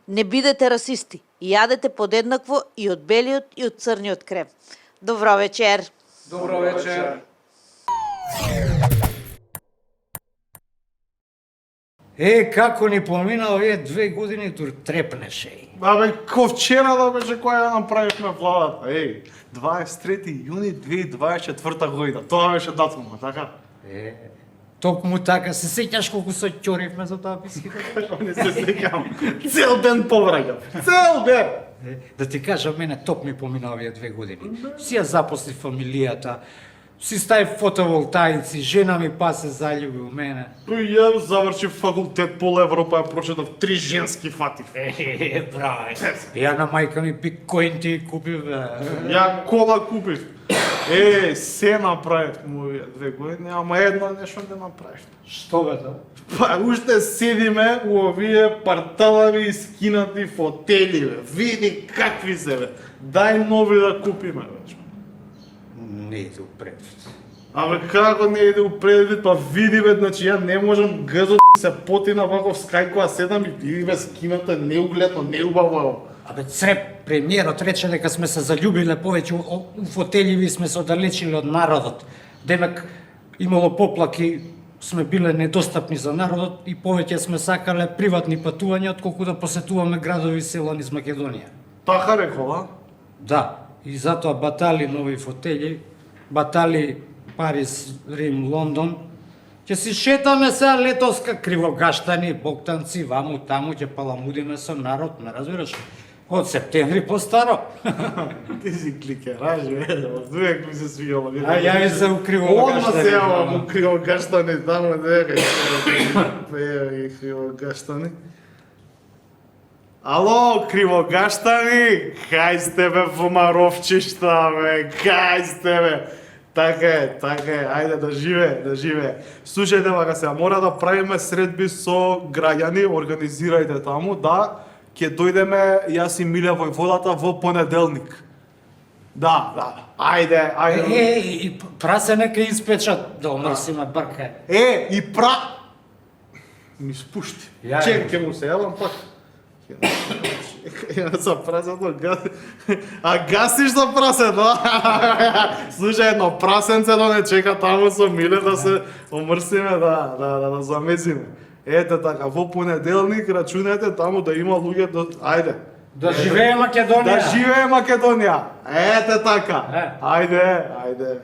Не бидете расисти. Јадете подеднакво и од белиот и од црниот крем. Добро вечер. Добро вечер. Како ни помина овие 2 години, тур трепнеше. Абе, ко вчера да беше која ја направивме владата. 23 јуни 2024 година. Тоа беше датумот, така? Токму така, се сеќаш колку се ќоривме за таа бискита? Не се сеќам. Цел ден повраќам. Цел ден. Да ти кажам, мене топ ми помина овие 2 години. Си ја запосли фамилијата, си стави фотоволтаици, жена ми па се залюби у мене. Ја завршив факултет по Европа, ја прочитав 3 женски фатив. Браво. Ја на мајка ми биткоин ти купив. Ја кола купив. Се направив му овие 2 години, ама едно нешто не направив. Што бе тоа? Па, уште седиме у овие парталави и скинати фотели, бе. Види какви се, бе. Дај нови да купиме, бе. Не иде упред. Абе, како не иде упред, па види, бе, значи ја не можам гзо се потина вако в скајко, а седам и види, бе, скината неугледно, неубаво. Абе, Цреп, премиерот рече дека сме се заљубиле повеќе у фотеливи, сме се оддалечили од народот. Демек, имало поплаки, сме биле недостапни за народот и повеќе сме сакале приватни патувања, отколку да посетуваме градови и села низ Македонија. Така рекола? Да, и затоа батали нови фотели, батали Париз, Рим, Лондон. Ќе си шетаме сега летоска кривогаштани, боктанци, ваму, таму, ќе паламудиме со народ, не разбираш? Од септември по-старо. Ти си кликераж, бе, од uvek ми се свијало. А ја ми се укривогаштани. Одма се јавам укривогаштани, таму дека пеја и кривогаштани. Ало, кривогаштани, кај сте бе фумаровчишта, бе, кај сте бе. Така е, ајде да живее. Слушајте вака сега, мора да правиме средби со граѓани, организирајте таму, да, ќе дојдеме јас и Милја војводата во понеделник. Да, ајде. И прасе нека испечат, да омрсиме брка. И ми спушти. Ќе му се јавам пак. Ја за прасето а гасиш за прасето? Слушај, едно прасенце да не чека таму со Миле да се омрсиме, да замесиме. Ете така, во понеделник рачунајте таму да има луѓе ајде. Да живее Македонија. Да живее Македонија. Ете така. Ајде.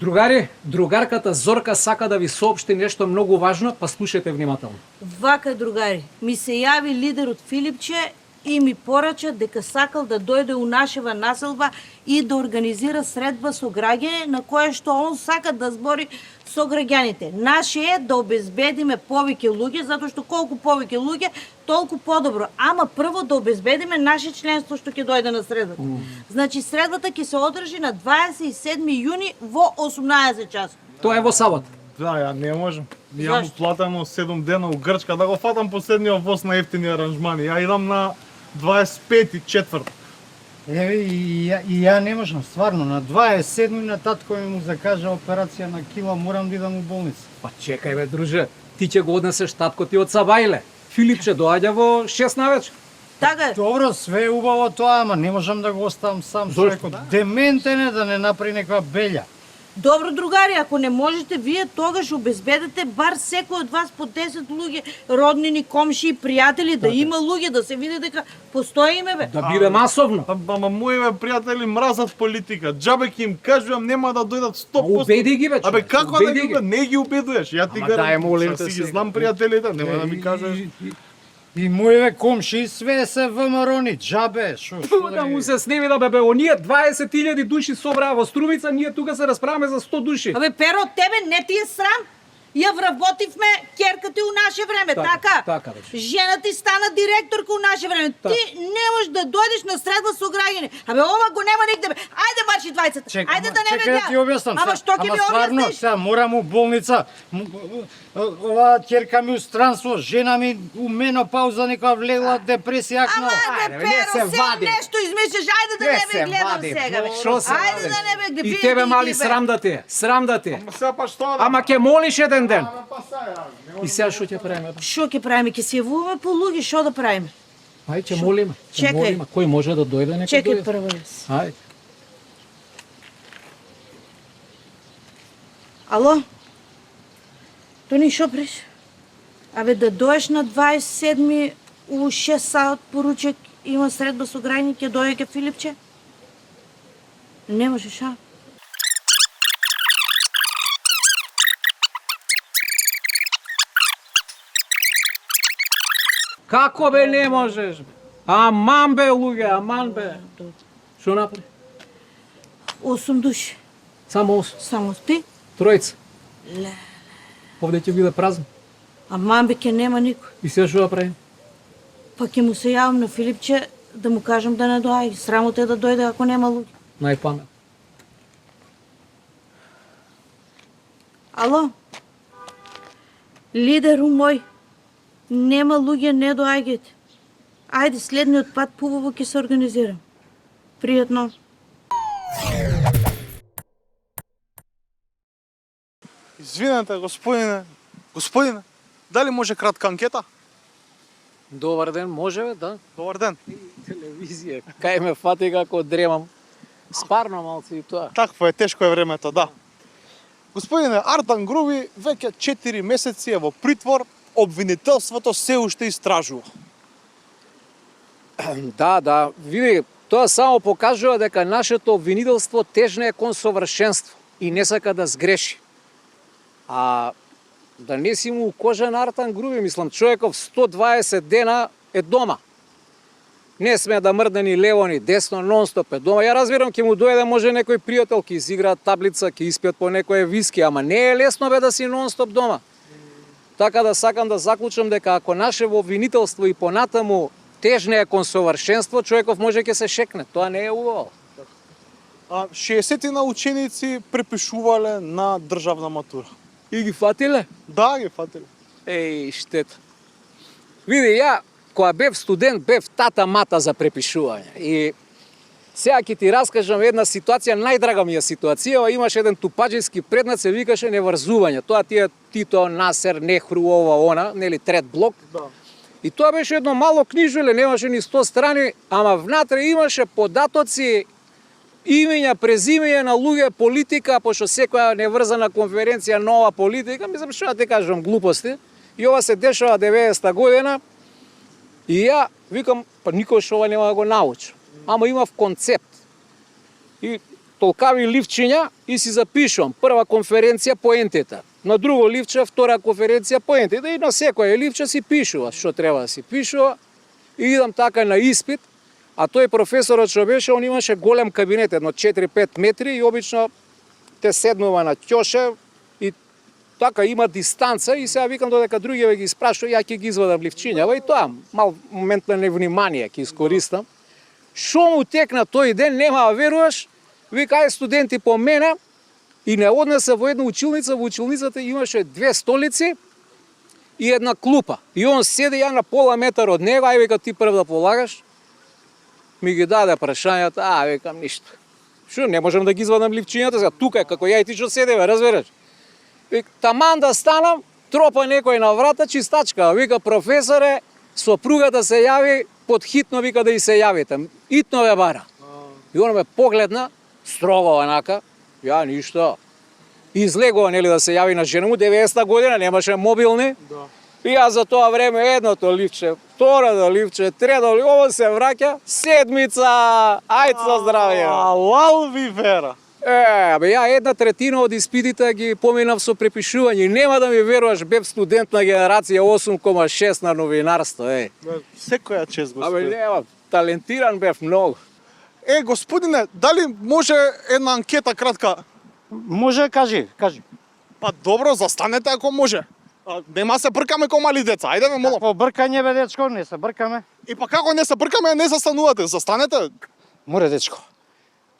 Другари, другарката Зорка сака да ви соопшти нешто многу важно, па слушајте внимателно. Вака, другари, ми се јави лидерот Филипче и ми порача дека сакал да дојде у нашева населба и да организира средба со граѓани на кое што он сака да збори со граѓаните. Наше е да обезбедиме повеќе луѓе, затоа што колку повеќе луѓе, толку подобро. Ама прво да обезбедиме наше членство што ќе дојде на средбата. Значи средбата ќе се одржи на 27 јуни во 18 часот. Тоа е во сабота. Да, ја не можам. Ја му платено 7 дена у Грчка, да го фатам последниот воз на ефтини аранжмани. Ја идам на 25.4. И ја не можам, стварно, на 27 на татко ми му закажа операција на кила, морам да идам у болница. Па чекај бе, друже, ти ќе го однесеш татко ти од Сабајле. Филипче доаѓа во 6 навечер. Така е. Добро, све е убаво тоа, ама не можам да го оставам сам човекот. Дементен е да не направи некоја белја. Добро, другари, ако не можете вие, тогаш обезбедете бар секој од вас по 10 луѓе, роднини, комши, пријатели, да има луѓе, да се види дека постои име, бе. Да биде масовно. Ама моите пријатели мразат политика. Джабе ќе им кажувам нема да дојдат 100%. Убеди ги бе. Абе како да ги не ги убедуваш? Ја ти Ама дај, молим те си ги се. знам пријателите, нема да ми кажеш. И моите комши све се ВМРО-ни, джабе, шо Да му се сневи да бе, оние 20.000 души собраа во Струмица, ние тука се расправаме за 100 души. Абе, Перо, тебе не ти е срам? Ја вработивме керка ти у наше време, така? Така, бе. Жена ти стана директорка у наше време. Ти не можеш да дојдеш на средба со граѓани. Абе, ова го нема нигде, бе. Ајде марши 20. Ајде да не чекай да ти објаснам. Ама што ќе ми стварно, објасниш? сега морам у болница. Ова ќерка ми у странство, жена ми у менопауза, некоја влегла депресија. Ама, бе, Перо, сега нешто измислиш. Ајде да не ме гледам сега, бе. Шо се Ајде да не ме гледам. И тебе мали срам да те, срам да те. Сега па што да? Ама ќе молиш еден еден ден. И сега што ќе правиме? Што ќе правиме? Ќе се јавуваме по луѓе, што да правиме? Ај, ќе молиме. Чекај. Молиме. Кој може да дојде, нека Чекај дојде. прво јас. Ај. Ало? Тони, што преш? Абе, да доеш на 27 у 6 саат поручек, има средба со граѓани, ќе дојде Филипче? Не можеш, а? Како бе не можеш? Бе? Аман бе, луѓе, аман бе. Што направи? 8 души. Само 8. Само ти? Тројца. Ле. Овде ќе биде празно. Аман бе, ќе нема никој. И сега што да правим? Па ќе му се јавам на Филипче да му кажам да не доаѓа. Срамота е да дојде ако нема луѓе. Најпамет. Ало? Лидеру мој, нема луѓе, не доаѓајте. Ајде, следниот пат побаво ќе се организирам. Пријатно. Извинете, господине. Господине, дали може кратка анкета? Добар ден, може бе, да? Добар ден. Телевизија. Кај ме фати како дремам. Спарно малци и тоа. Такво е, тешко е времето, да. Господине, Артан Груби веќе 4 месеци е во притвор, обвинителството се уште истражува. Да, види, тоа само покажува дека нашето обвинителство тежне кон совршенство и не сака да сгреши. А да не си му кожа на Артан Груби, мислам, човеков 120 дена е дома. Не сме да мрдне ни лево ни десно, нон-стоп е дома. Ја разбирам, ќе му дојде може некој пријател, ќе изиграат таблица, ќе испијат по некој виски, ама не е лесно бе да си нон-стоп дома. Така да сакам да заклучам дека ако наше обвинителство и понатаму тежне е кон совршенство, човеков може ќе се шекне. Тоа не е убаво. 60 ученици препишувале на државна матура. И ги фатиле? Да, ги фатиле. Еј, штета. Види, ја, кога бев студент, бев тата-мата за препишување. И сега ќе ти раскажам една ситуација, најдрага ми е ситуација, имаш еден тупаџиски предмет, се викаше неврзување. Тоа ти е Тито, Насер, Нехру, ова, она, нели, трет блок. Да. И тоа беше едно мало книжуле, немаше ни 100 страни, ама внатре имаше податоци, имења, презимења на луѓе, политика, пошто секоја неврзана конференција, нова политика, мислам што да те кажам, глупости. И ова се дешава 90-та година. И ја викам, па никој што ова нема да го научи. Ама имав концепт. И толкави ливчиња и си запишувам. Прва конференција поентите. На друго ливче, втора конференција поентите. И на секоја ливче си пишува што треба да си пишува. И идам така на испит. А тој професорот што беше, он имаше голем кабинет, едно 4-5 метри и обично те седнува на ќоше и така има дистанца и сега викам додека другиве ги испрашува, ја ќе ги извадам ливчињава и тоа, мал момент на невнимание ќе искористам. Шо му текна тој ден, нема да веруваш, вика ај студенти по мене и не однесе во една училница, во училницата имаше 2 столици и една клупа. И он седи ја на пола метар од него, ај вика ти прв да полагаш. Ми ги даде прашањата, викам ништо. Шо, не можам да ги извадам ливчињата, сега тука е како ја и ти што седеме, разбираш? Таман да станам, тропа некој на врата, чистачка, вика професоре, сопругата се јави, подхитно вика да и се јавите. Итно ве бара. И он ме погледна, строго онака, ја ништо. Излегува, нели, да се јави на жена му, 90-та година, немаше мобилни. Да. И јас за тоа време едното ливче, второто ливче, трето ливче, ово се враќа, седмица, ајде со здравје. Алал ви вера. Бе, ја една третина од испитите ги поминав со препишување. Нема да ми веруваш, бев студент на генерација 8,6 на новинарство, Секоја чест, Абе, господин. нема, талентиран бев многу. Господине, дали може една анкета кратка? Може, кажи. Па добро, застанете ако може. Нема се бркаме ко мали деца, ајде ме молам. Какво бркање бе, дечко, не се бркаме. И па како не се бркаме, не застанувате, застанете. Море, дечко.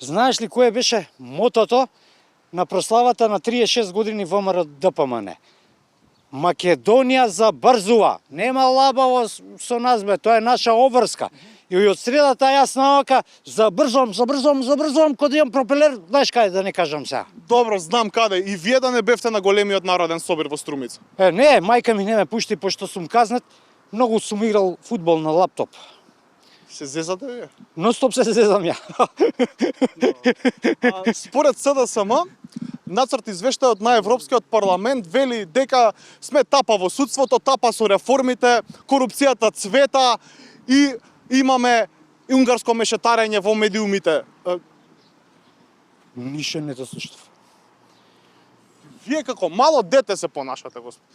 Знаеш ли кое беше мотото на прославата на 36 години ВМРО ДПМН? Македонија забрзува. Нема лабаво со нас, бе, тоа е наша обврска. И од средата јас навака забрзам, кога имам пропелер, знаеш каде да не кажам сега. Добро, знам каде. И вие да не бевте на големиот народен собир во Струмица. Не, мајка ми не ме пушти, пошто сум казнат, многу сум играл фудбал на лаптоп. Се зезате вие? Ностоп се зезам ја. Според СДСМ, нацрт извештајот на Европскиот парламент вели дека сме тапа во судството, тапа со реформите, корупцијата цвета и имаме унгарско мешетарење во медиумите. Ништо не те слушав. Вие како мало дете се понашате, господи.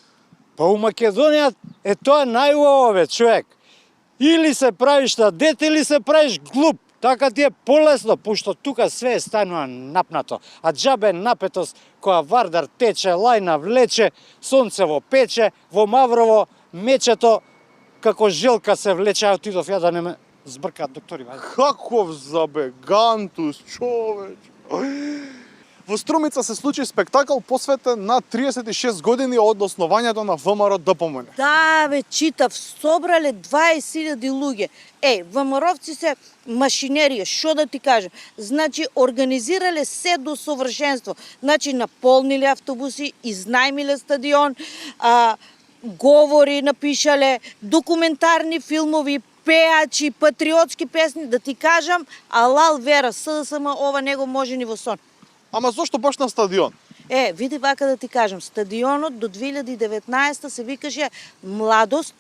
Па у Македонија е тоа најубаво, бе, човек. Или се правиш на дете, или се правиш глуп. Така ти е полесно, пошто тука све станува напнато. А џабе напетост, која Вардар тече, Лајна влече, Сонцево пече, во Маврово мечето, како желка се влече, а отидов ја да не ме збркаат доктори. Каков забегантус, човеч. Во Струмица се случи спектакл посветен на 36 години од основањето на ВМРО ДПМН. Да, бе, читав, собрале 20.000 луѓе. ВМРО-вци се машинерија, што да ти кажам. Значи, организирале се до совршенство. Значи, наполниле автобуси, изнајмиле стадион, говори напишале, документарни филмови, пеачи, патриотски песни, да ти кажам, алал вера, СДСМ ова него може ни во сон. Ама зошто баш на стадион? Види вака да ти кажам, стадионот до 2019 се викаше Младост,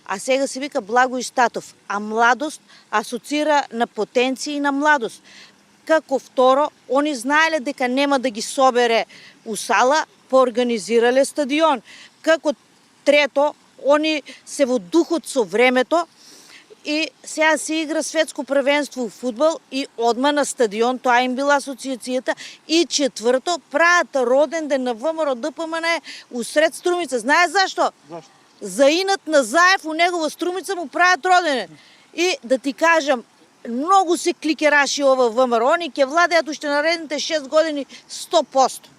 а сега се вика Благој Статов. А Младост асоцира на потенција и на младост. Како второ, они знаеле дека нема да ги собере у сала, поорганизирале стадион. Како трето, они се во духот со времето, и сега се игра светско првенство у фудбал и одма на стадион, тоа им била асоциацијата. И четврто, прават роден ден на ВМРО ДПМН усред Струмица. Знаеш зашто? Зашто? За инат на Заев у негова Струмица му прават родене. И да ти кажам, многу се кликераши ова ВМРО, они ќе владеат уште наредните 6 години 100%.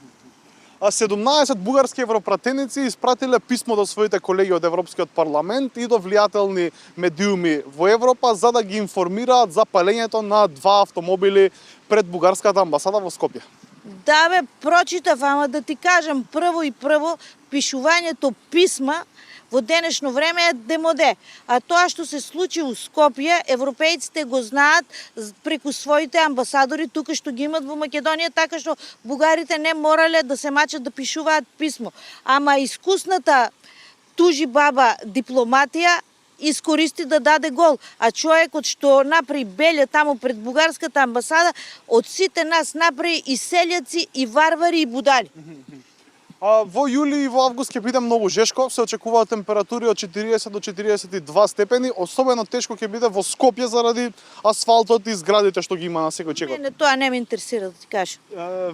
А 17 бугарски европратеници испратиле писмо до своите колеги од Европскиот парламент и до влијателни медиуми во Европа за да ги информираат за палењето на 2 автомобили пред бугарската амбасада во Скопје. Да бе, прочитав, ама да ти кажам, прво пишувањето писма во денешно време е демоде. А тоа што се случи у Скопје, европејците го знаат преку своите амбасадори тука што ги имат во Македонија, така што бугарите не морале да се мачат да пишуваат писмо. Ама искусната тужи баба дипломатија искористи да даде гол. А човекот што направи беле таму пред бугарската амбасада, од сите нас направи и селјаци, и варвари, и будали. Во јули и во август ќе биде многу жешко, се очекуваат температури од 40 до 42 степени, особено тешко ќе биде во Скопје заради асфалтот и зградите што ги има на секој чекор. Не, тоа не ме интересира, да ти кажам.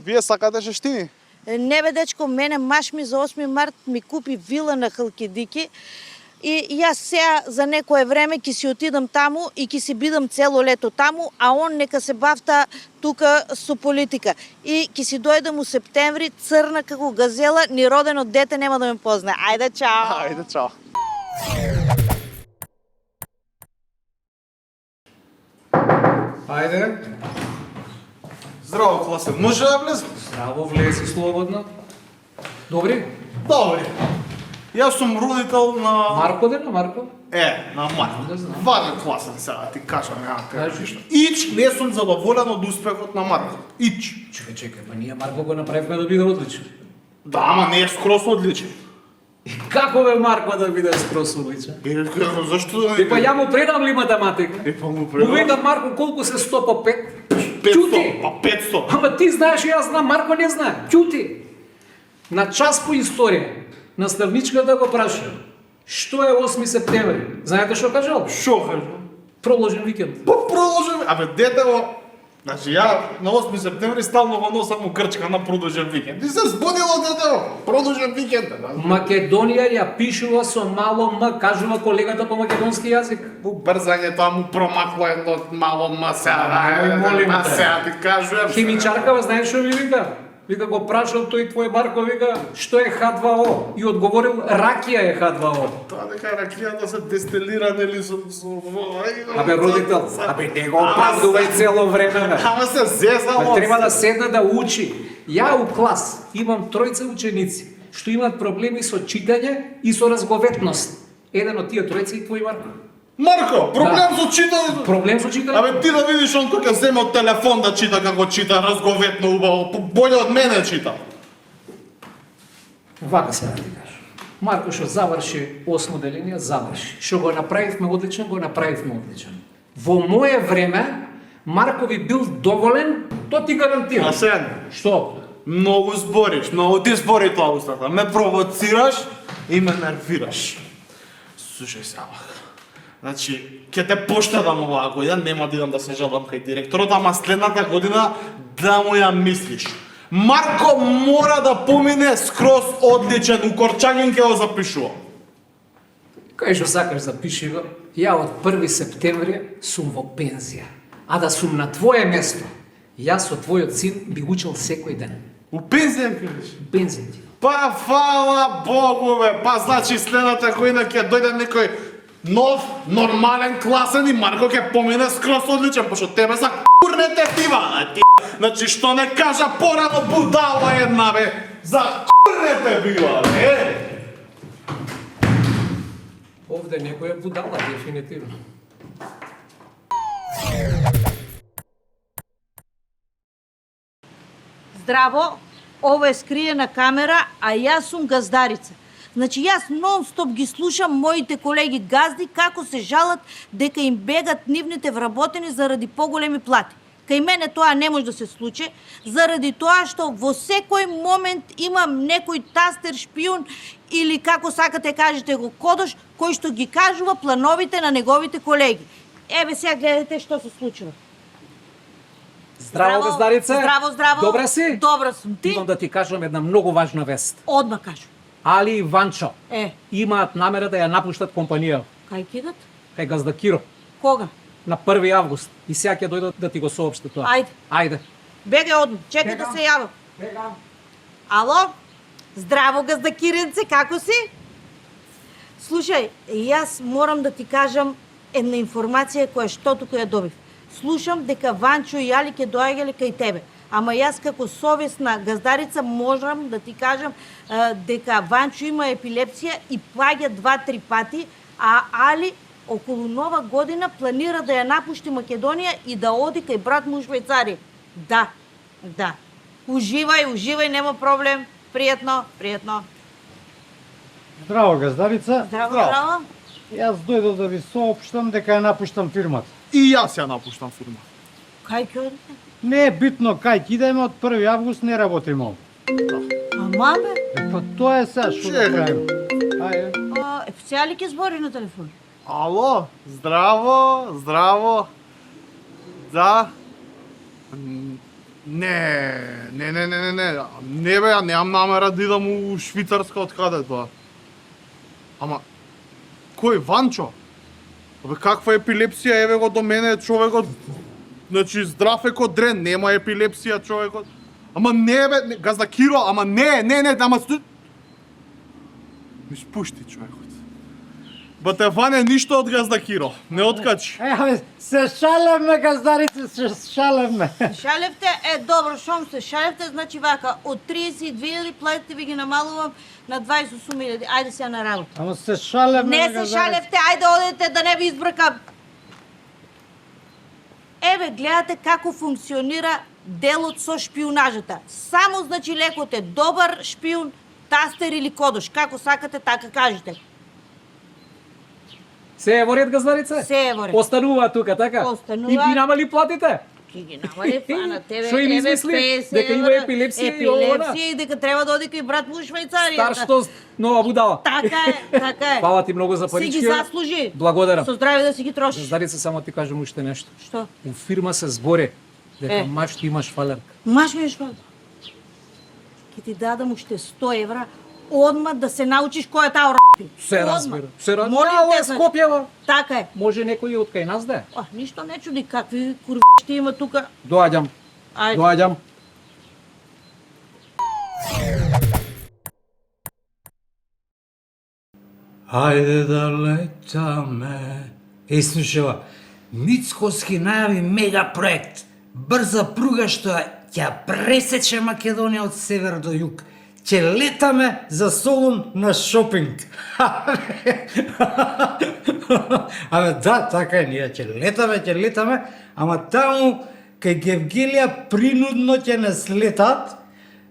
Вие сакате жештини? Не бе, дечко, мене маш ми за 8 март ми купи вила на Халкидики и јас сега за некое време ќе си отидам таму и ќе си бидам цело лето таму, а он нека се бавта тука со политика. И ќе си дојдам у септември црна како газела, ни родено дете нема да ме познае. Ајде, чао! Ајде, чао! Ајде. Здраво, класе. Може да влезам? Здраво, влези слободно. Добри? Добри. Јас сум родител на... Марко ден, Марко? На Марко. Не знам. Важен класен сега, ти кажам, ја Кажи. ништо. Ич не сум задоволен од успехот на Марко. Ич. Чекај, па ние Марко го направивме да биде одличен. Да, ама не е скрос одличен. Како бе Марко да биде скрос одличен? Зашто да Па ја му предам ли математика? Па му Му предам. видам Марко колку се 100 по 5. 500, Чути. па 500. Ама ти знаеш и јас знам, Марко не знае. Чути. На час по историја, наставничката го праша, што е 8 септември? Знаете што кажал? Шо кажам? Проложен викенд. Па продолжен, абе детево, значи ја на 8 септември стално го носам у крчка на продолжен викенд. И се збудило детево, продолжен викенд. Македонија ја пишува со мало м, кажува колегата по македонски јазик. Брзање тоа му промакло едно мало ма сега. Ај, молим те. Сега ти кажувам. Химичаркава, знаеш што ми вика? Вика го прашал тој твој Марко, вика, што е H2O? И одговорил, ракија е H2O. Тоа дека ракијата се дестилира, нели, со... Абе, родител, абе, не го оправдувај цело време, бе. Ама се зезал од... Треба да седне да учи. Ја у клас имам тројца ученици, што имаат проблеми со читање и со разговетност. Еден од тие тројца и твој Марко. Марко, проблем Да. со читање. Проблем со читање? Абе ти да видиш он кога земе од телефон да чита како чита, разговетно убаво, боле од мене чита. Вака се да ти кажам. Марко што заврши 8 деление, заврши. Што го направивме одличен, го направивме одличен. Во мое време, Марко би бил доволен, то ти гарантирам. Асен, Што? многу збориш, многу ти збори тоа устата. Ме провоцираш и ме нервираш. Слушај се, авак. Значи, ќе те поштедам оваа година, нема да идам да се жалам кај директорот, ама следната година да му ја мислиш. Марко мора да помине скроз одличен, у Корчагин ќе го запишува. Кај што сакаш запиши го, ја од 1 септември сум во пензија. А да сум на твое место, јас со твојот син би учел секој ден. У пензија кажеш? Бензин ти. Па фала Богу бе, па значи следната година ќе дојде некој нов, нормален, класен и Марко ќе помине скроз одличен, пошто тебе за курнете тива, ти. Значи што не кажа порано будала една бе, за курнете била бе. Овде некој е будала, дефинитивно. Здраво, ова е скриена камера, а јас сум газдарица. Значи јас нон-стоп ги слушам моите колеги газди како се жалат дека им бегат нивните вработени заради поголеми плати. Кај мене тоа не може да се случи, заради тоа што во секој момент имам некој тастер шпион или како сакате кажете го кодош, кој што ги кажува плановите на неговите колеги. Еве сега гледате што се случува. Здраво, газдарице. Здраво, здраво. Добра си? Добра сум. Ти? Имам да ти кажам една многу важна вест. Одма кажу. Али и Ванчо имаат намера да ја напуштат компанија. Кај кидат? Кај Газда Киро. Кога? На 1 август. И сега ќе дојдат да ти го соопштат тоа. Ајде. Ајде. Бегај одма. Чекај да се јавам. Бегам. Ало? Здраво, Газда Киренце, како си? Слушај, јас морам да ти кажам една информација која што тука ја добив. Слушам дека Ванчо и Али ќе доаѓале кај тебе. Ама јас како совесна газдарица можам да ти кажам дека Ванчо има епилепсија и паѓа 2-3 пати, а Али околу Нова година планира да ја напушти Македонија и да оди кај брат му у Швајцарија. Да, да. Уживај, уживај, нема проблем. Пријатно, пријатно. Здраво, газдарица. Здраво, здраво. Јас дојдов да ви соопштам дека ја напуштам фирмата. И јас ја напуштам фирма. Кај ќе одите? Не е битно кај ќе идеме, од 1 август не работиме овде. Ама бе, Па тоа е сега што да правиме. Ајде. сега ли ќе збори на телефон? Ало, здраво, здраво. Да? Не бе, ја немам намера да идам у Швицарска, од каде тоа? Ама, кој, Ванчо? Абе, каква епилепсија, еве го до мене човекот, значи здрав е ко дрен, нема епилепсија човекот. Ама не бе, Газда Киро, ама не, ама ми спушти човекот. Бате Ване, ништо од Газда Киро, не откачи. Абе, се шалевме, газдарице, се шалевме. Шалевте, добро, шом се шалевте, значи вака, од 32.000 платите ви ги намалувам на 28.000. Ајде сега на работа. Ама се шалевме, Не се газдарице. шалевте, ајде одете да не ви избркам. Еве, гледате како функционира делот со шпионажата. Само значи лекот е добар шпион, тастер или кодош. Како сакате, така кажете. Се е во ред, газдарице? Се е во ред. Останува тука, така? Останува. И ги намали платите? Ки ги намали фана тебе. Што им еве, измисли? 50 Дека има евра, епилепсија и ова, епилепсија и дека треба да оди кај брат му у Швајцарија. Стар што нова будала. Така е, така е. Фала ти многу за Си ги парички. заслужи. Благодарам. Со здраве да си ги трошиш. Газдарице, само ти кажам уште нешто. Што? У фирма се збори дека Е. маш ти имаш фалерка. Маш ми што? Ке ти дадам уште 100 евра, одма да се научиш кој е таа Се разбира. Се разбира. Молим Ова те, е значи. Скопјева. Така е. Може некој од кај нас да е. Ништо не чуди, какви курви ще има тука. Доаѓам. Ајде. Доаѓам. Хајде да летаме. Слушава, Мицкоски најави мега проект. Брза пруга што ќе пресече Македонија од север до југ. Ќе летаме за Солун на шопинг. Абе да, така е, ние ќе летаме, ама таму кај Гевгелија принудно ќе не слетат,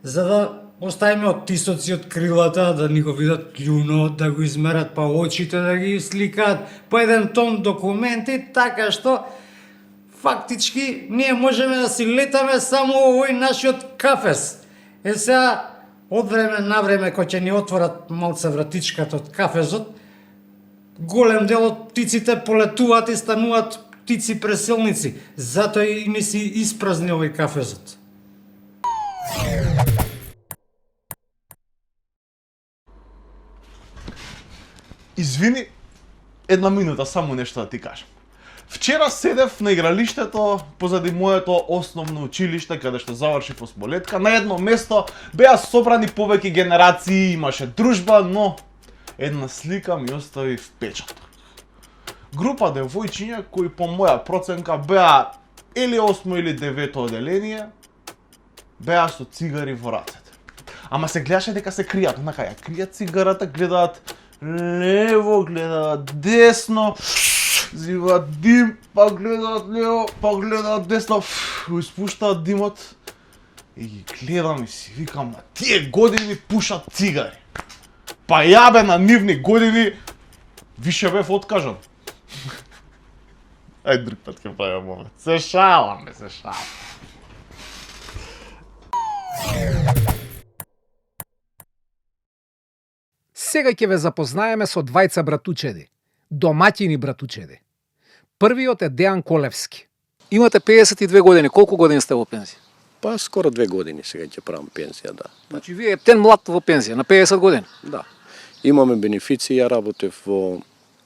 за да оставиме оттисоци од крилата, да ни го видат љунот, да го измерат па очите, да ги сликаат по еден тон документи, така што фактички ние можеме да си летаме само овој нашиот кафес. Сега, од време на време, кој ќе ни отворат малце вратичката од кафезот, голем дел од птиците полетуваат и стануваат птици преселници. Затоа и ни си испразни овој кафезот. Извини, една минута, само нешто да ти кажам. Вчера седев на игралиштето позади моето основно училиште, каде што завршив осмолетка. На едно место беа собрани повеќе генерации, имаше дружба, но една слика ми остави впечаток. Група девојчиња кои по моја проценка беа или 8 или 9 оделение, беа со цигари во рацете. Ама се гледаше дека се кријат, онака ја кријат цигарата, гледаат лево, гледаат десно, зиваат дим, па гледаат лево, па гледаат десно, испуштаат димот. И ги гледам и си викам, на тие години пушат цигари. Па ја бе на нивни години више бев откажан. Ај друг пат ќе правим момент. Се шалам. Сега ќе ве запознаеме со двајца братучеди, домаќини братучеди. Првиот е Дејан Колевски. Имате 52 години, колку години сте во пензија? Па скоро 2 години сега ќе правам пензија, да. Значи вие птен млад во пензија, на 50 години. Да. Имаме бенефиции, ја работев во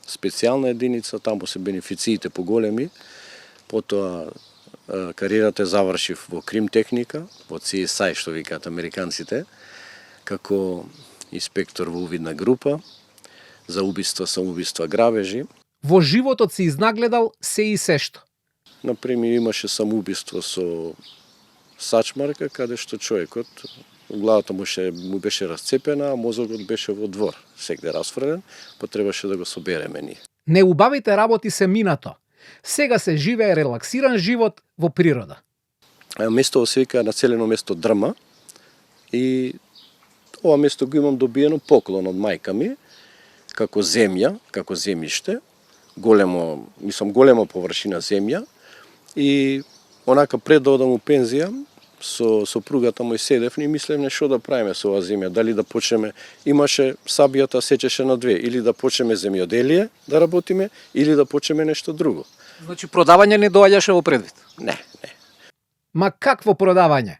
специјална единица, таму се бенефициите поголеми. Потоа кариерата завршив во кримтехника, во CSI што викаат американците, како инспектор во увидна група за убиства, самоубиства, грабежи. Во животот си изнагледал се и сешто. Например, имаше самоубиство со сачмарка, каде што човекот, главата му беше расцепена, а мозокот беше во двор, сегде расфрлен, па требаше да го собереме ние. Неубавите работи се минато. Сега се живее релаксиран живот во природа. Место се вика населено место Дрма и ова место го имам добиено поклон од мајка ми, како земја, како земјиште, голема површина земја и онака пред да одам у пензија, со сопругата мој седевме и мислевме што да правиме со оваа земја, дали да почнеме, имаше сабијата сечеше на две, или да почнеме земјоделие да работиме, или да почнеме нешто друго. Значи продавање не доаѓаше во предвид? Не. Ма какво продавање?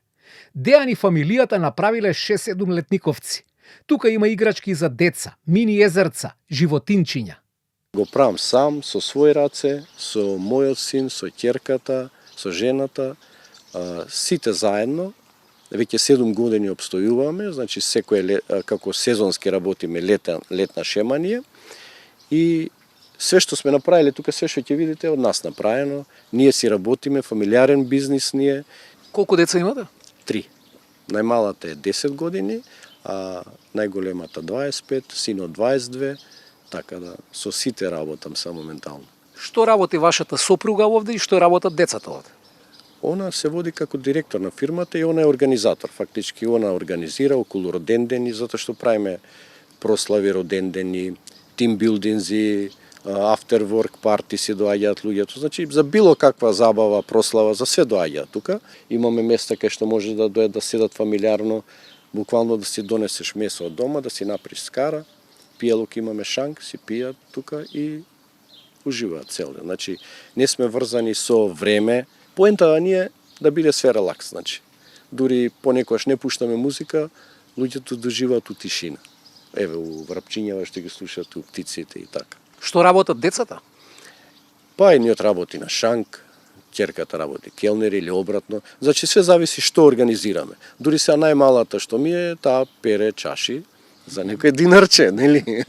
Дејан и фамилијата направиле 6-7 летниковци. Тука има играчки за деца, мини езерца, животинчиња. Го правам сам, со своји раце, со мојот син, со ќерката, со жената, сите заедно. Веќе 7 години обстојуваме, значи како сезонски работиме летна шемање и све што сме направиле тука, све што ќе видите од нас направено. Ние си работиме, фамилиарен бизнис ние. Колку деца имате? 3. Најмалата е 10 години, а најголемата 25, синот 22, така да со сите работам само моментално. Што работи вашата сопруга овде и што работат децата овде? Она се води како директор на фирмата и она е организатор. Фактички она организира околу родендени, затоа што правиме прослави, родендени, тимбилдинзи, after-work парти си доаѓаат луѓето. Значи, за било каква забава, прослава, за све доаѓаат тука. Имаме места кај што може да дојдат да седат фамилиарно, буквално да си донесеш месо од дома, да си направиш скара, пиелок имаме шанк, си пијат тука и уживаат цел ден. Значи, не сме врзани со време. Поентава ни е да биде све релакс, значи. Дури понекогаш не пуштаме музика, луѓето доживаат у тишина. Еве, у врапчињава што ги слушаат у птиците и така. Што работат децата? Па едниот работи на шанк, ќерката работи келнер или обратно. Значи све зависи што организираме. Дури сега најмалата што ми е, таа пере чаши, за некој динарче, нели?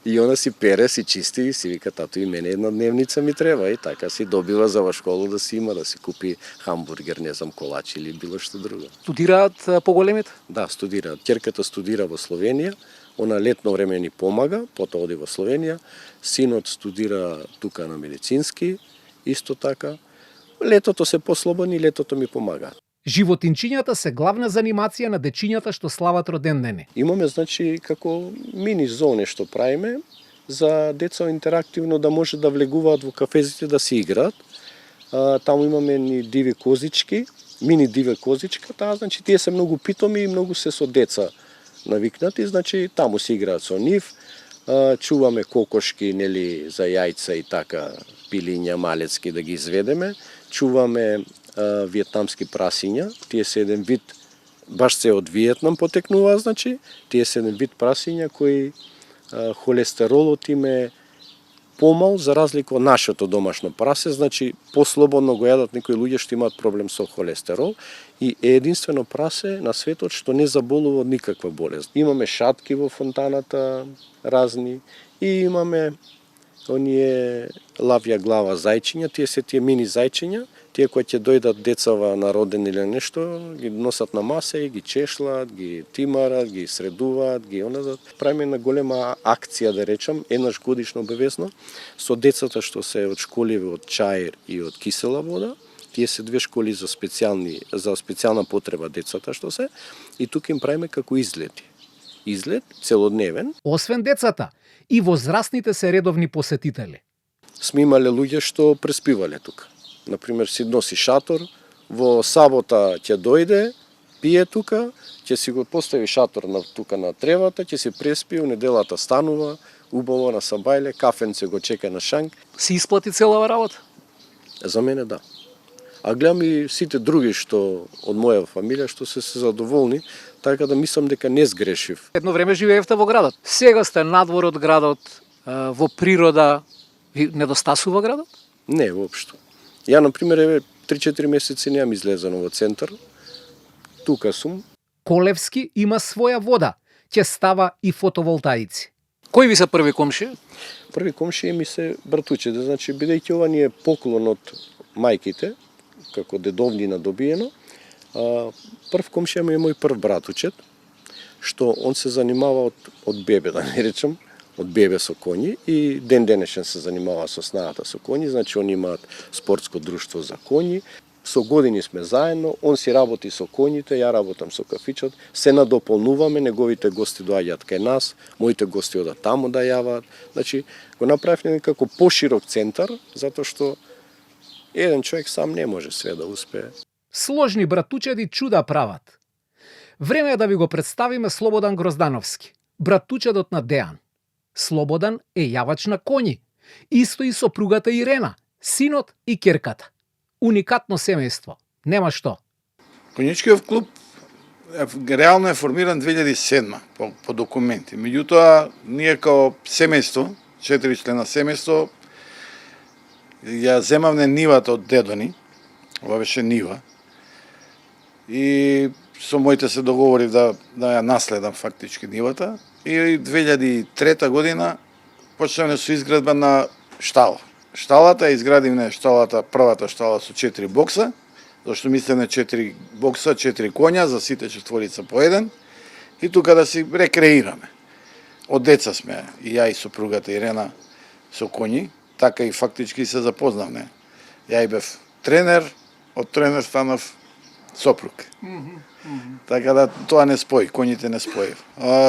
И она си пере, си чисти и си вика, тато и мене една дневница ми треба, и така си добива за во школу да си има, да си купи хамбургер, не знам, колач или било што друго. Студираат поголемите? Да, студираат. Ќерката студира во Словенија, она летно време ни помага, потоа оди во Словенија, синот студира тука на медицински, исто така. Летото се послободни, летото ми помага. Животинчињата се главна занимација на дечињата што слават родендени. Имаме, значи, како мини зоне што правиме, за деца интерактивно да може да влегуваат во кафезите да си играат. Таму имаме ни диви козички, мини диве козичка, значи тие се многу питоми и многу се со деца навикнати, значи таму си играат со нив. Чуваме кокошки, нели, за јајца и така, пилиња малецки да ги изведеме. Чуваме виетнамски прасиња, тие се еден вид, баш се од Виетнам потекнува, значи, тие се еден вид прасиња кои холестеролот им е помал за разлика од нашето домашно прасе, значи послободно го јадат некои луѓе што имаат проблем со холестерол и е единствено прасе на светот што не заболува од никаква болест. Имаме шатки во фонтаната разни и имаме оние лавја глава зајчиња, тие се тие мини зајчиња, тие кои ќе дојдат децава на роден или нешто, ги носат на маса и ги чешлаат, ги тимарат, ги средуваат, ги оназад. Правиме една голема акција, да речам, еднаш годишно обавезно, со децата што се од школиви од Чаир и од Кисела вода. Тие се две школи за специјална потреба децата што се, и тука им правиме како излети. Излет целодневен. Освен децата, и возрастните се редовни посетители. Сме имале луѓе што преспивале тука. Например, си носи шатор, во сабота ќе дојде, пие тука, ќе си го постави шатор тука на тревата, ќе си преспи, у неделата станува, убаво на сабајле, кафенце го чека на шанк. Си исплати целава работа? За мене да. А гледам и сите други што од моја фамилија што се задоволни, така да мислам дека не сгрешив. Едно време живеевте во градот. Сега сте надвор од градот, во природа. Ви недостасува градот? Не, воопшто. Ја, например, еве 3-4 месеци неам излезено во центар. Тука сум. Колевски има своја вода, ќе става и фотоволтаици. Кои ви се први комши? Први комшија ми се братучите, значи бидејќи ова ни е поклон од мајките, како дедовнина добиено, прв комшија ми е мој прв братучет, што он се занимава од бебе, да не речам, од бебе со коњи и ден денешен се занимава со снаата со коњи, значи они имаат спортско друштво за коњи. Со години сме заедно, он си работи со коњите, ја работам со кафичот, се надополнуваме, неговите гости доаѓаат кај нас, моите гости одат таму да јаваат. Значи, го направивме како поширок центар, затоа што еден човек сам не може све да успее. Сложни братучеди чуда прават. Време е да ви го представиме Слободан Гроздановски, братучедот на Дејан. Слободан е јавач на коњи, исто и сопругата Ирена, синот и ќерката. Уникатно семејство, нема што. Конјичкиот клуб реално е формиран 2007 по документи. Меѓутоа, ние као семејство, 4 члена семејство, ја земавме нивата од дедони, ова беше нива, и со моите се договорив да ја наследам фактички нивата, и 2003 година почнавме со изградба на штала. Шталата, изградивме шталата, првата штала со 4 бокса, зашто мислевме 4 бокса, 4 коња, за сите четворица по еден, и тука да си рекреираме. Од деца сме, и ја и сопругата Ирена со коњи, така и фактички се запознавме. Ја и бев тренер, од тренер станав сопруг. Така да тоа не спои, коњите не спои.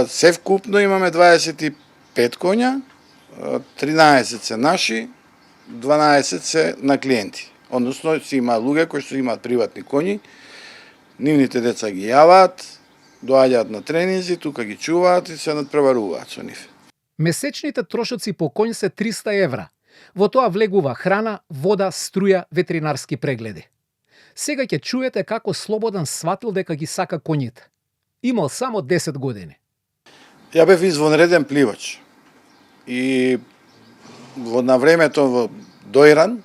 Севкупно имаме 25 коња, 13 се наши, 12 се на клиенти. Односно, си има луѓе кои што имаат приватни коњи, нивните деца ги јаваат, доаѓаат на тренинзи, тука ги чуваат и се надпреваруваат со нив. Месечните трошоци по коњ се 300 евра. Во тоа влегува храна, вода, струја, ветеринарски прегледи. Сега ќе чуете како Слободан сватил дека ги сака коњите. Имал само 10 години. Ја бев извонреден пливач. И на времето во Дојран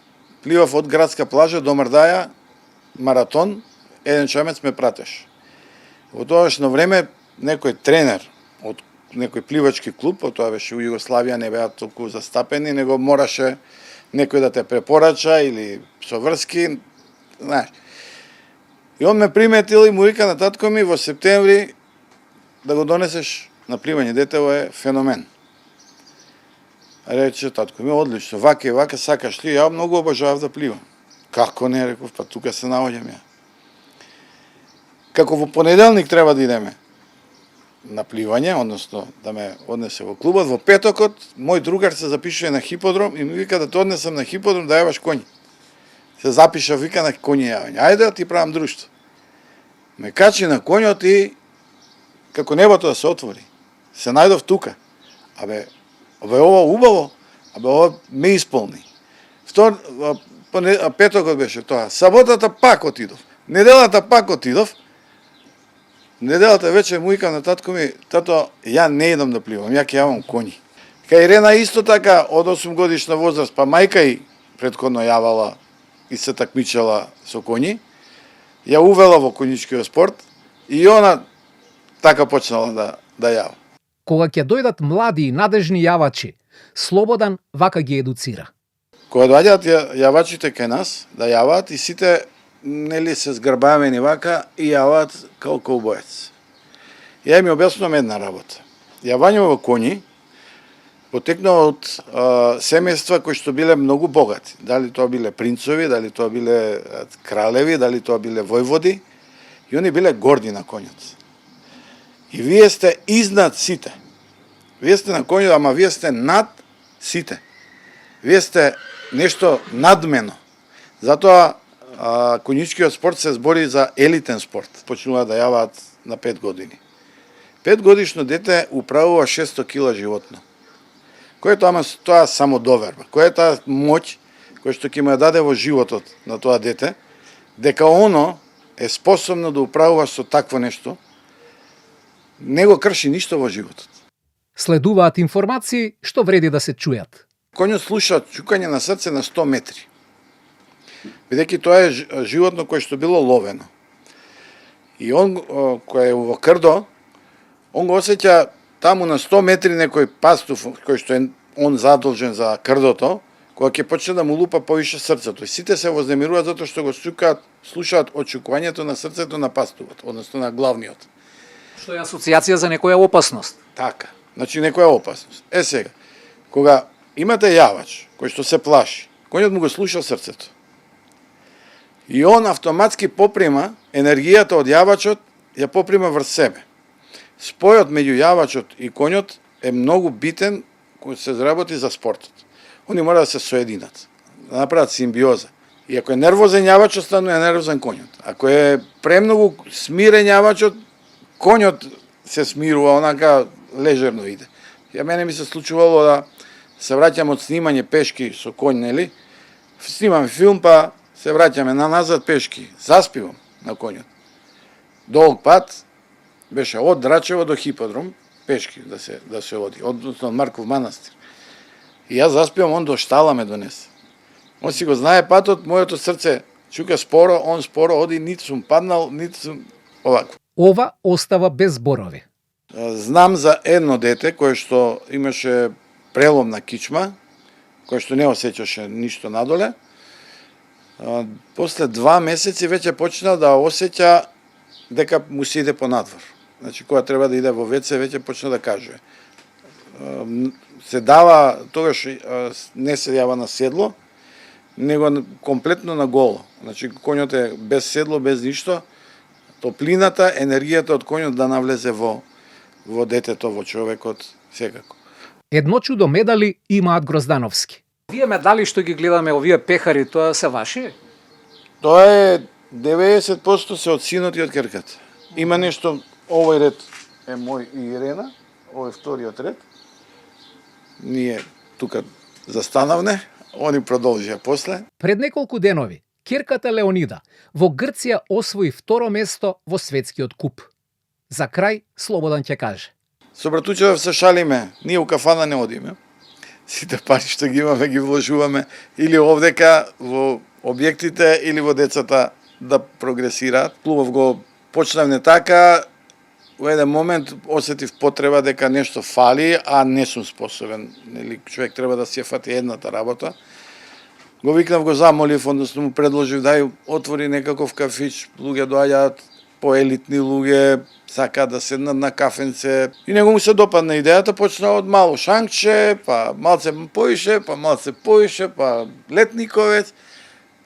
пливав од градска плажа до Мрдаја, маратон, еден чамец ме пратеш. Во тоашно време некој тренер од некој пливачки клуб, тоа беше у Југославија, не беа толку застапени, него мораше некој да те препорача или со врски, знаеш. И он ме приметил и му вика на татко ми во септември да го донесеш на пливање, детево е феномен. Рече татко ми, одлично, вака и вака, сакаш ли? Ја многу обожавав да пливам. Како не, реков, па тука се наоѓам ја. Како во понеделник треба да идеме на пливање, односно да ме однесе во клубот, во петокот мој другар се запишува на хиподром и ми вика да те однесам на хиподром да јаваш коњи. Се запиша, вика, на коњи јавање. Ајде да ти правам друштво. Ме качи на коњот и како небото да се отвори. Се најдов тука. Абе ова убаво, ова ме исполни. Петокот беше тоа. Саботата пак отидов. Неделата пак отидов. Неделата вечер му викам на татко ми, тато, ја не идам да пливам, ја ќе јавам коњи. Кај Ирена исто така, од 8 годишна возраст, па мајка и претходно јавала и се такмичала со коњи, ја увела во коњичкиот спорт и она така почнала да јава. Кога ќе дојдат млади и надежни јавачи, Слободан вака ги едуцира. Кога доаѓаат јавачите кај нас да јаваат и сите нели се згрбавени вака и јаваат као каубоец. Ја ми објаснувам една работа. Јавање во коњи потекнува од семејства кои што биле многу богати. Дали тоа биле принцови, дали тоа биле кралеви, дали тоа биле војводи, и они биле горди на коњот. И вие сте изнад сите. Вие сте на коњот, ама вие сте над сите. Вие сте нешто надмено. Затоа коњичкиот спорт се збори за елитен спорт. Почнуваат да јаваат на 5 години. 5 годишно дете управува 600 кила животно. Кој е тоа самодоверба? Која е таа моќ која што ќе му ја даде во животот на тоа дете, дека оно е способно да управува со такво нешто, не го крши ништо во животот. Следуваат информации што вреди да се чујат. Коњот слуша чукање на срце на 100 метри. Бидејќи тоа е животно кое што било ловено. И он, кој е во крдо, он го осеќа таму на 100 метри некој пастуф, кој што е он задолжен за крдото, кога ќе почне да му лупа повише срцето. И сите се вознемируваат затоа што го слушаат очукувањето на срцето на пастувот, односно на главниот. Што е асоциација за некоја опасност. Така, значи некоја опасност. Сега, кога имате јавач кој што се плаши, коњот му го слуша срцето. И он автоматски поприма енергијата од јавачот, ја поприма врз себе. Спојот меѓу јавачот и коњот е многу битен кој се заработи за спортот. Они мора да се соединат, да направат симбиоза. И ако е нервозен јавачот, станува нервозен коњот. Ако е премногу смирен јавачот, коњот се смирува, онака лежерно иде. Ја мене ми се случувало да се враќам од снимање пешки со коњ, нели? Снимам филм, па се враќаме назад пешки. Заспивам на коњот. Долг пат, беше од Драчево до Хиподром, пешки да се оди, односно од Марков манастир. И јас заспивам, он до штала ме донесе. Он си го знае патот, моето срце чука споро, он споро оди, ниту сум паднал, ниту сум овако. Ова остава без зборови. Знам за едно дете кое што имаше прелом на кичма, кое што не осеќаше ништо надоле. После 2 месеци веќе почна да осеќа дека му се иде по надвор. Значи, кога треба да иде во ВЦ, веќе почна да кажува. Се дава, тогаш не се јава на седло, него комплетно на голо. Значи, коњот е без седло, без ништо. Топлината, енергијата од коњот да навлезе во детето, во човекот, секако. Едно чудо медали имаат Гроздановски. Вие медали што ги гледаме, овие пехари, тоа се ваши? Тоа е 90% се од синот и од керката. Има нешто, овој ред е мој и Ирена, овој вториот ред. Ние тука застанавне, они продолжија после. Пред неколку денови, керката Леонида во Грција освои второ место во светскиот куп. За крај, Слободан ќе каже. Со братучев се шалиме, ние у кафана не одиме. Сите пари што ги имаме ги вложуваме или овдека во објектите или во децата да прогресираат. Клубов го почнавме така во еден момент осетив потреба дека нешто фали, а не сум способен. Нели, човек треба да си ја фати едната работа. Го викнав, го замолив, односно му предложив дај отвори некаков кафич, луѓе доаѓаат, поелитни луѓе, сакаат да седнат на кафенце. И него му се допадна идејата, почна од мало шанкче, па малце поише, па малце поише, па летниковец.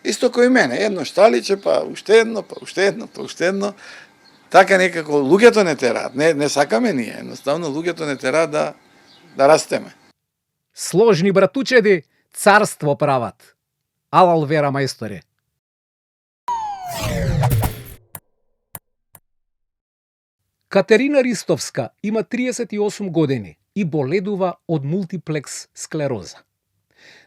Исто кој мене, едно шталиче, па уште едно, па уште едно, па уште едно. Така некако луѓето не тераат, не сакаме ние, едноставно луѓето не тераат да растеме. Сложни братучеди, царство прават. Алал вера мајсторе. Катерина Ристовска има 38 години и боледува од мултиплекс склероза.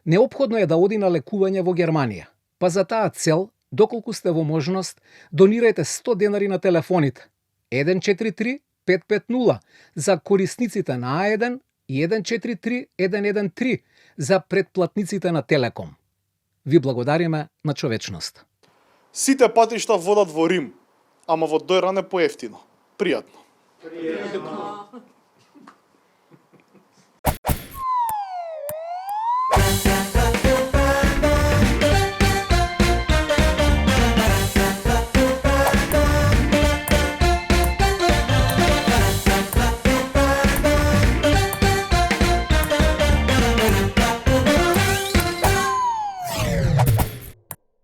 Неопходно е да оди на лекување во Германија, па за таа цел, доколку сте во можност, донирајте 100 денари на телефоните 143 550 за корисниците на А1 и 143 113 за претплатниците на Телеком. Ви благодариме на човечност. Сите патишта водат во Рим, ама во Дојран е поевтино. Пријатно.